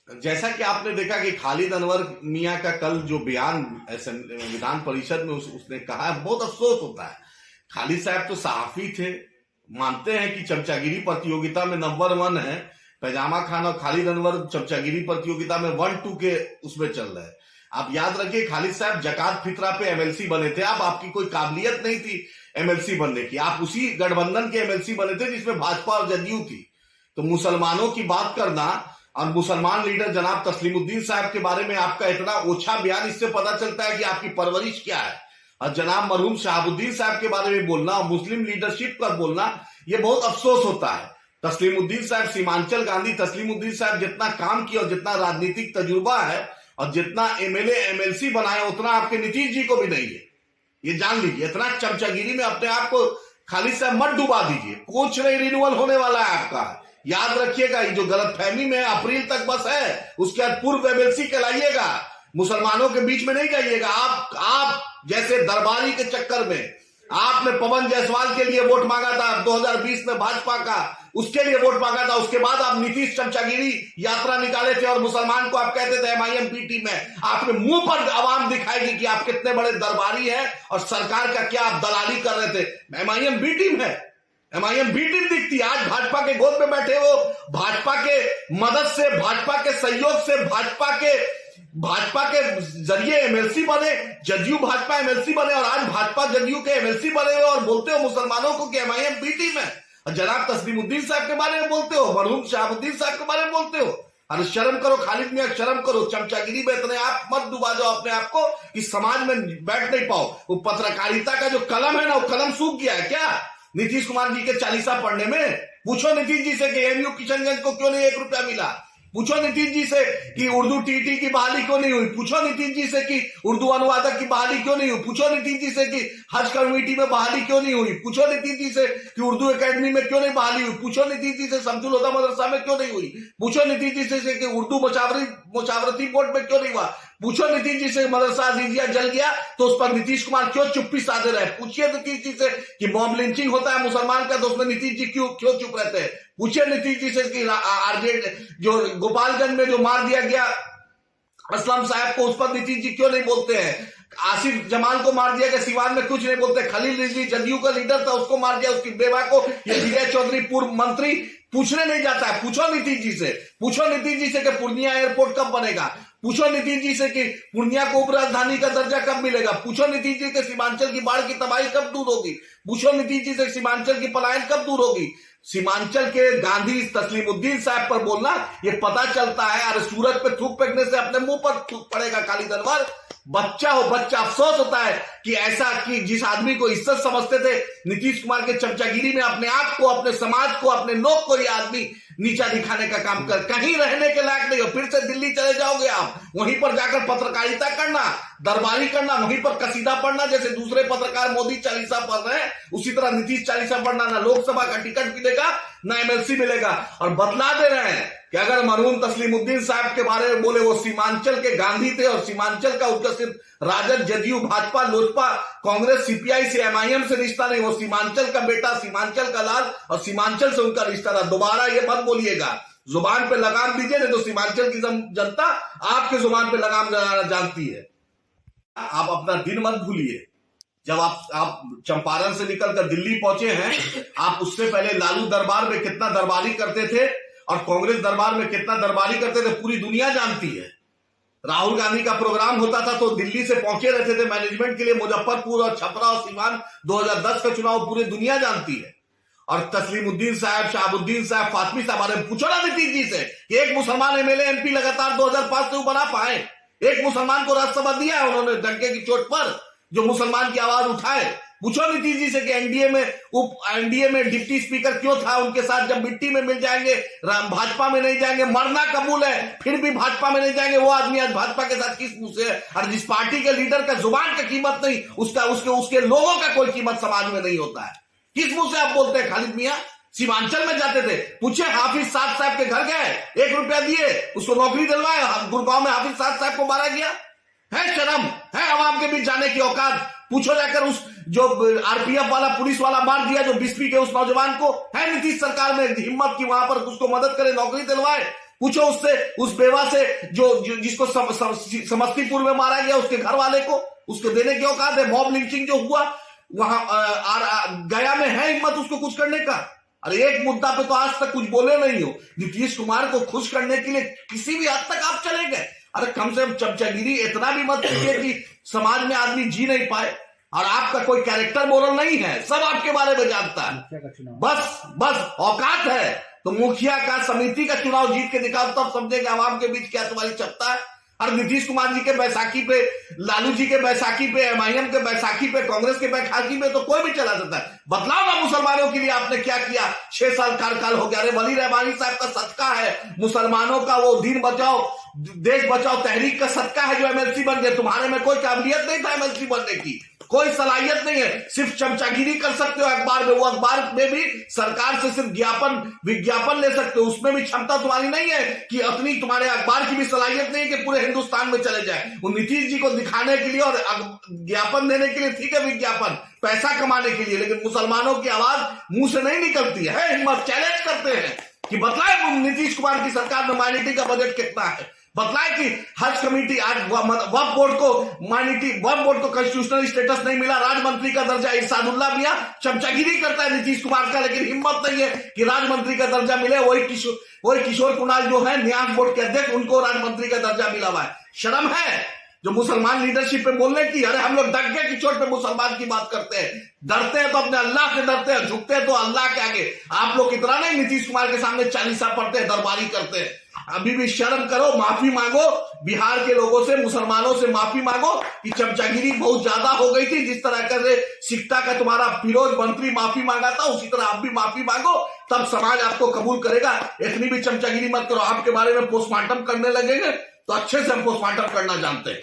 जैसा कि आपने देखा कि खालिद अनवर मियां का कल जो बयान विधान परिषद में उसने कहा है, बहुत अफसोस होता है। खालिद साहब तो सहाफी थे, मानते हैं कि चमचागिरी प्रतियोगिता में नंबर 1 है। पैजामा खान और खालिद अनवर चमचागिरी प्रतियोगिता में 1-2 के उसमें चल रहे हैं। आप याद रखिए, खालिद साहब जकात फितरा पे एमएलसी बने थे। आपकी कोई काबिलियत नहीं थी एमएलसी बनने की, आप उसी गठबंधन के एमएलसी बने थे जिसमें भाजपा और जदयू थी। तो मुसलमानों की बात करना और मुसलमान लीडर जनाब तस्लीमुद्दीन साहब के बारे में आपका इतना ओछा बयान, इससे पता चलता है कि आपकी परवरिश क्या है। और जनाब मरहूम शहाबुद्दीन साहब के बारे में बोलना और मुस्लिम लीडरशिप पर बोलना, यह बहुत अफसोस होता है। तस्लीमुद्दीन साहब, सीमांचल गांधी तस्लीमुद्दीन साहब जितना काम किया और जितना राजनीतिक तजुर्बा है और जितना एमएलए एमएलसी बनाया, उतना आपके नीतीश जी को भी नहीं है। ये जान लीजिए, इतना चमचागिरी में अपने आप को खालिद साहब मत डुबा दीजिए। कुछ नहीं रिन्यूअल होने वाला है आपका, याद रखिएगा। ये जो गलतफहमी में अप्रैल तक बस है, उसके बाद पूर्व एमएलसी कहलाइएगा, मुसलमानों के बीच में नहीं जाइएगा। आप जैसे दरबारी के चक्कर में आपने पवन जायसवाल के लिए वोट मांगा था 2020 में, भाजपा का उसके लिए वोट मांगा था। उसके बाद आप नीतीश चमचागिरी यात्रा निकाले थे और मुसलमान को आप कहते थे एमआईएम बी टीम में। आपके मुंह पर आवाम दिखाएगी कि आप कितने बड़े दरबारी हैं और सरकार का क्या आप दलाली कर रहे थे। एमआईएम बी टीम है, एमआईएम बी टीम दिखती। आज भाजपा के गोद में बैठे हो, भाजपा के मदद से, भाजपा के सहयोग से, भाजपा के जरिए एमएलसी बने, जदयू भाजपा एमएलसी बने और आज भाजपा जदयू के एमएलसी बने हो और बोलते हो मुसलमानों को कि एमआईएम बी टीम है। और जनाब तस्लीमुद्दीन साहब के बारे में बोलते हो, मरहूम शहाबुद्दीन साहब के बारे में बोलते हो। अरे शर्म करो खालिद मियां, शर्म करो। चमचागिरी में इतने आप मत डुबा जाओ अपने आप को कि समाज में बैठ नहीं पाओ। वो पत्रकारिता का जो कलम है ना, वो कलम सूख गया है क्या नीतीश कुमार जी के चालीसा पढ़ने में? पूछो नीतीश जी से कि एमयू किशनगंज को क्यों नहीं 1 रुपया मिला। पूछो नीतीश जी से कि उर्दू टीटी की बहाली क्यों नहीं हुई। पूछो नीतीश जी से कि उर्दू अनुवादक की बहाली क्यों नहीं हुई। पूछो नीतीश जी से कि हज कम्युनिटी में बहाली क्यों नहीं हुई। पूछो नीतीश जी से कि उर्दू एकेडमी में क्यों नहीं बहाली हुई। पूछो नीतीश जी से शमसुल हुदा मदरसा में क्यों नहीं हुई। पूछो नीतीश जी से कि उर्दू मुशावरती बोर्ड में क्यों नहीं हुआ। पूछो नीतीश जी से मदरसा अजीजिया जल गया तो उस पर नीतीश कुमार क्यों चुप्पी साधे रहे। पूछिए नीतीश जी से कि मॉब लिंचिंग होता है मुसलमान का तो उसमें नीतीश जी क्यों चुप रहते हैं। पूछिए नीतीश जी से कि आरजेड जो गोपालगंज में जो मार दिया गया असलम साहब को, उस पर नीतीश जी क्यों नहीं बोलते हैं। आसिफ जमाल को मार दिया गया, सिवान में कुछ नहीं बोलते। खलील रिजवी जदयू का लीडर था, उसको मार दिया, उसकी बेवा को। ये विजय चौधरी पूर्व मंत्री पूछने नहीं जाता है। पूछो नीतीश जी से, पूछो नीतीश जी से कि पूर्णिया एयरपोर्ट कब बनेगा। पूछो नीतीश जी से कि पूर्णिया को उपराजधानी का दर्जा कब मिलेगा। पूछो नीतीश जी के सीमांचल की बाढ़ की तबाही कब दूर होगी। पूछो नीतीश जी से सीमांचल की पलायन कब दूर होगी। सीमांचल के गांधी तस्लीमुद्दीन साहब पर बोलना, ये पता चलता है। अरे सूरज पे थूक फेंकने से अपने मुंह पर थूक पड़ेगा खालिद अनवर। बच्चा हो बच्चा। अफसोस होता है कि ऐसा कि जिस आदमी को इज्जत समझते थे नीतीश कुमार के चमचागिरी में अपने आप को, अपने समाज को, अपने लोग को ये आदमी नीचा दिखाने का काम कर। कहीं रहने के लायक नहीं हो, फिर से दिल्ली चले जाओगे आप, वहीं पर जाकर पत्रकारिता करना, दरबारी करना, वहीं पर कसीदा पढ़ना। जैसे दूसरे पत्रकार मोदी चालीसा पढ़ रहे हैं, उसी तरह नीतीश चालीसा पढ़ना। ना लोकसभा का टिकट मिलेगा, ना एमएलसी मिलेगा। और बतला दे रहे हैं कि अगर मरहूम तस्लीमुद्दीन साहब के बारे में बोले, वो सीमांचल के गांधी थे और सीमांचल का उनका सिर्फ राजद, जदयू, भाजपा, लोजपा, कांग्रेस, सीपीआई से, एमआईएम से रिश्ता नहीं। वो सीमांचल का बेटा, सीमांचल का लाल और सीमांचल से उनका रिश्ता था। दोबारा ये मत बोलिएगा, जुबान पे लगाम दीजिए, नहीं तो सीमांचल की जनता आपके जुबान पे लगाम लगाना जानती है। आप अपना दिन मत भूलिए। जब आप चंपारण से निकलकर दिल्ली पहुंचे हैं, आप उससे पहले लालू दरबार में कितना दरबारी करते थे और कांग्रेस दरबार में कितना दरबारी करते थे, पूरी दुनिया जानती है। राहुल गांधी का प्रोग्राम होता था तो दिल्ली से पहुंचे रहते थे मैनेजमेंट के लिए। मुजफ्फरपुर और छपरा और सीवान 2010 का चुनाव पूरी दुनिया जानती है। और तस्लीमुद्दीन साहब, शहाबुद्दीन साहब, फातमी साहब बारे में पूछो ना नीतीश जी से कि एक मुसलमान एमएलए एमपी लगातार 2005 से बना पाए। एक मुसलमान को राज्यसभा दिया है उन्होंने डंके की चोट पर, जो मुसलमान की आवाज उठाए। पूछो नीतीश जी से कि एनडीए में डिप्टी स्पीकर क्यों था उनके साथ, जब मिट्टी में मिल जाएंगे, भाजपा में नहीं जाएंगे, मरना कबूल है फिर भी भाजपा में नहीं जाएंगे। वो आदमी आज भाजपा के साथ किस मुंह से है। और जिस पार्टी के लीडर का जुबान का कीमत नहीं, उसके लोगों का कोई कीमत समाज में नहीं होता है। किस मुंह से आप बोलते हैं खालिद मियां? सीमांचल में जाते थे, पूछे हाफिज साद साहब के घर गए, 1 रुपया दिए, उसको नौकरी दिलवाए। गुड़गांव में हाफिज साद साहब को मारा गया है। शर्म है आवाम के बीच जाने की औकात? पूछो जाकर उस जो आरपीएफ वाला, पुलिस वाला मार दिया जो 20वीं के उस नौजवान को, है नीतीश सरकार में हिम्मत की वहां पर उसको मदद करे, नौकरी दिलवाए? पूछो उससे, उस बेवा से जिसको समस्तीपुर में मारा गया, उसके घर वाले को, उसको देने की औकात है? मॉब लिंचिंग जो हुआ वहां गया में है हिम्मत उसको कुछ करने का? अरे एक मुद्दा पे तो आज तक कुछ बोले नहीं हो। नीतीश कुमार को खुश करने के लिए किसी भी हद तक आप चले गए। अरे कम से कम चमचागिरी इतना भी मत कीजिए कि समाज में आदमी जी नहीं पाए। और आपका कोई कैरेक्टर मोरल नहीं है, सब आपके बारे में जानता है। बस औकात है तो मुखिया का, समिति का चुनाव जीत के दिखाओ, तब समझेंगे आवाम के बीच क्या तुम्हारी क्षमता है। और नीतीश कुमार जी के बैसाखी पे, लालू जी के बैसाखी पे, एमआईएम के बैसाखी पे, कांग्रेस के बैसाखी पे तो कोई भी चला सकता है। बतलाओ ना मुसलमानों के लिए आपने क्या किया? 6 साल कार्यकाल हो गया। अरे वली रहमानी साहब का सदका है, मुसलमानों का वो दीन बचाओ देश बचाओ तहरीक का सदका है जो एमएलसी बन गए। तुम्हारे में कोई काबिलियत नहीं था एमएलसी बनने की, कोई सलाहियत नहीं है, सिर्फ चमचागिरी कर सकते हो अखबार में। वो अखबार में भी सरकार से सिर्फ विज्ञापन ले सकते हो, उसमें भी क्षमता तुम्हारी नहीं है कि अपनी, तुम्हारे अखबार की भी सलाहियत नहीं है कि पूरे हिंदुस्तान में चले जाए। वो नीतीश जी को दिखाने के लिए और ज्ञापन देने के लिए ठीक है, विज्ञापन पैसा कमाने के लिए, लेकिन मुसलमानों की आवाज मुंह से नहीं निकलती है। हिम्मत चैलेंज करते हैं कि बतलाए नीतीश कुमार की सरकार में माइनॉरिटी का बजट कितना है, बतलाए कि हज कमेटी, आज वक्फ बोर्ड को कॉन्स्टिट्यूशनल स्टेटस नहीं मिला, राजमंत्री का दर्जा इरशादुल्ला मियां चमचागिरी करता है नीतीश कुमार का, लेकिन हिम्मत नहीं है कि राजमंत्री का दर्जा मिले। वही किशोर कुणाल जो है न्यास बोर्ड के अध्यक्ष, उनको राजमंत्री का दर्जा मिला हुआ है। शर्म है जो मुसलमान लीडरशिप पे बोलने की। अरे हम लोग डट गए कि चोट पे मुसलमान की बात करते हैं, डरते हैं तो अपने अल्लाह से डरते हैं, झुकते हैं तो अल्लाह के आगे। आप लोग इतना नहीं नीतीश कुमार के सामने चालीसा पढ़ते हैं, दरबारी करते हैं। अभी भी शर्म करो, माफी मांगो, बिहार के लोगों से, मुसलमानों से माफी मांगो कि चमचागिरी बहुत ज्यादा हो गई थी। जिस तरह से सिकटा का तुम्हारा फिरोज मंत्री माफी मांगा था, उसी तरह आप भी माफी मांगो, तब समाज आपको कबूल करेगा। इतनी भी चमचागिरी मत करो। आपके बारे में पोस्टमार्टम करने लगेंगे तो अच्छे से हम पोस्टमार्टम करना जानते हैं।